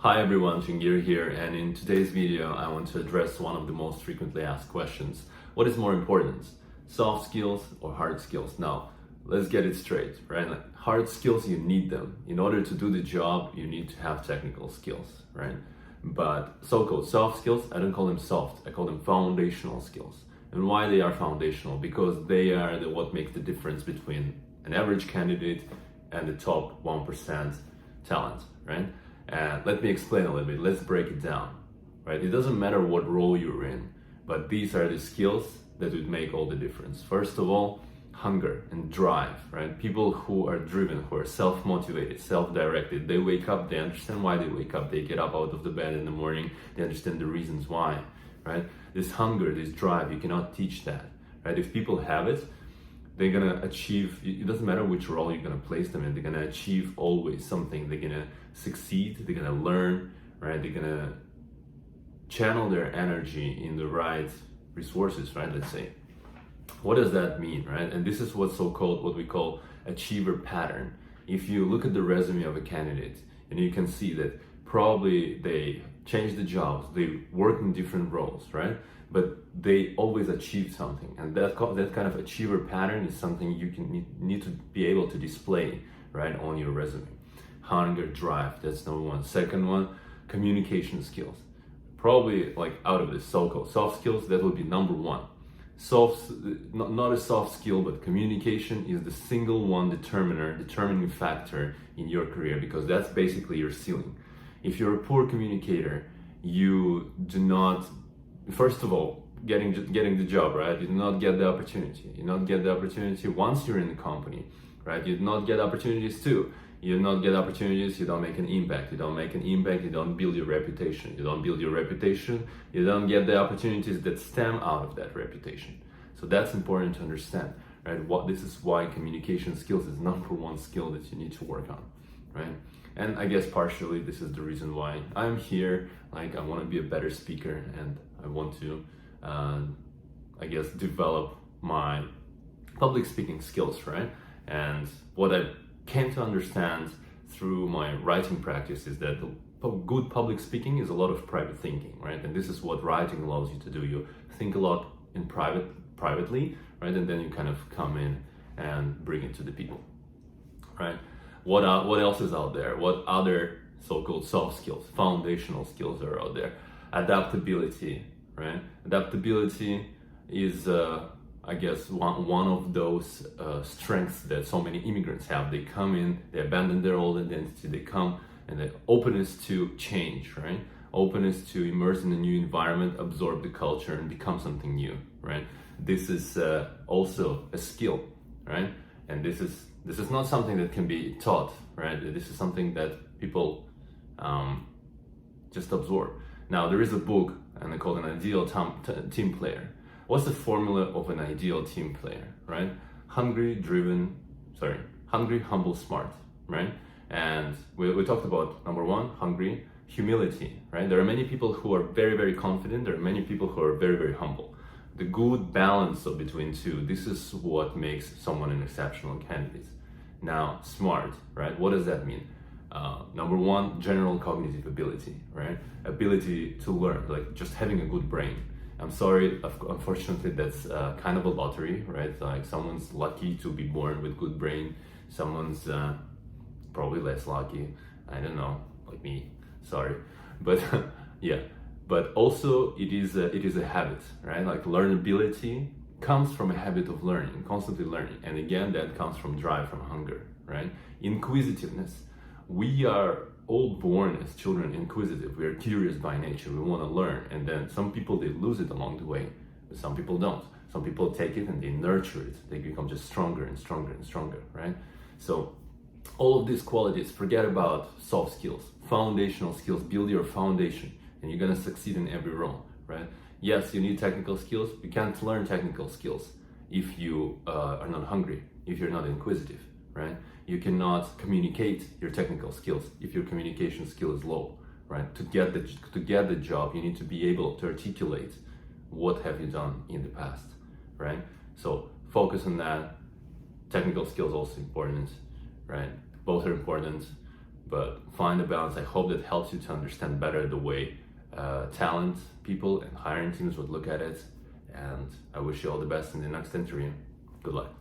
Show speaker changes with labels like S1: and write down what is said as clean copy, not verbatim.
S1: Hi everyone, Chingir here, and in today's video I want to address one of the most frequently asked questions. What is more important, soft skills or hard skills? Now, let's get it straight, right? Like, hard skills, you need them. In order to do the job, you need to have technical skills, right? But so-called soft skills, I don't call them soft, I call them foundational skills. And why they are foundational? Because they are what makes the difference between an average candidate and the top 1% talent, right? And let me explain a little bit. Let's break it down, right? It doesn't matter what role you're in, but these are the skills that would make all the difference. First of all, hunger and drive, right? People who are driven, who are self-motivated, self-directed, they wake up, they understand why they wake up, they get up out of the bed in the morning, they understand the reasons why, right? This hunger, this drive, you cannot teach that, right? If people have it, they're gonna achieve, it doesn't matter which role you're gonna place them in, they're gonna achieve always something, they're gonna succeed, they're gonna learn, right? They're gonna channel their energy in the right resources, right? Let's say. What does that mean, right? And this is what we call achiever pattern. If you look at the resume of a candidate, and you can see that probably they changed the jobs, they work in different roles, right? But they always achieve something, and that kind of achiever pattern is something you need to be able to display, right, on your resume. Hunger, drive, that's number one. Second one, communication skills. Probably like out of the so-called soft skills, that would be number one. Not a soft skill, but communication is the single one determining factor in your career, because that's basically your ceiling. If you're a poor communicator, you do not, first of all, getting the job, right? You do not get the opportunity. You do not get the opportunity once you're in the company, right? You do not get opportunities too. You do not get opportunities, you don't make an impact. You don't make an impact, you don't build your reputation. You don't build your reputation, you don't get the opportunities that stem out of that reputation. So that's important to understand, right? This is why communication skills is number one skill that you need to work on, right? And I guess partially this is the reason why I'm here. Like, I want to be a better speaker, and I want to, I guess, develop my public speaking skills, right? And what I came to understand through my writing practice is that good public speaking is a lot of private thinking, right? And this is what writing allows you to do. You think a lot in privately, right? And then you kind of come in and bring it to the people, right? What else is out there? What other so-called soft skills, foundational skills are out there? Adaptability, right? Adaptability is I guess one of those strengths that so many immigrants have. They come in, they abandon their old identity, they come, and the openness to change, right? Openness to immerse in a new environment, absorb the culture, and become something new, right? This is also a skill, right? And this is not something that can be taught, right? This is something that people just absorb. Now, there is a book, and they call it An Ideal Team Player. What's the formula of an ideal team player, right? Hungry, humble, smart, right? And we talked about number one, hungry, humility, right? There are many people who are very, very confident. There are many people who are very, very humble. The good balance of between two, this is what makes someone an exceptional candidate. Now, smart, right? What does that mean? Number one, general cognitive ability, right? Ability to learn, like just having a good brain. I'm sorry, unfortunately, that's kind of a lottery, right? Like, someone's lucky to be born with good brain, someone's probably less lucky. I don't know, like me, sorry. But yeah, but also it is a habit, right? Like, learnability comes from a habit of learning, constantly learning. And again, that comes from drive, from hunger, right? Inquisitiveness. We are all born as children inquisitive. We are curious by nature. We want to learn. And then some people, they lose it along the way, but some people don't. Some people take it and they nurture it. They become just stronger and stronger and stronger, right? So all of these qualities, forget about soft skills, foundational skills. Build your foundation and you're going to succeed in every role, right? Yes, you need technical skills. You can't learn technical skills if you are not hungry, if you're not inquisitive, right? You cannot communicate your technical skills if your communication skill is low, right? To get the job, you need to be able to articulate what have you done in the past, right? So focus on that. Technical skills also important, right? Both are important. but find a balance. I hope that helps you to understand better the way talent people and hiring teams would look at it. And I wish you all the best in the next interview. Good luck.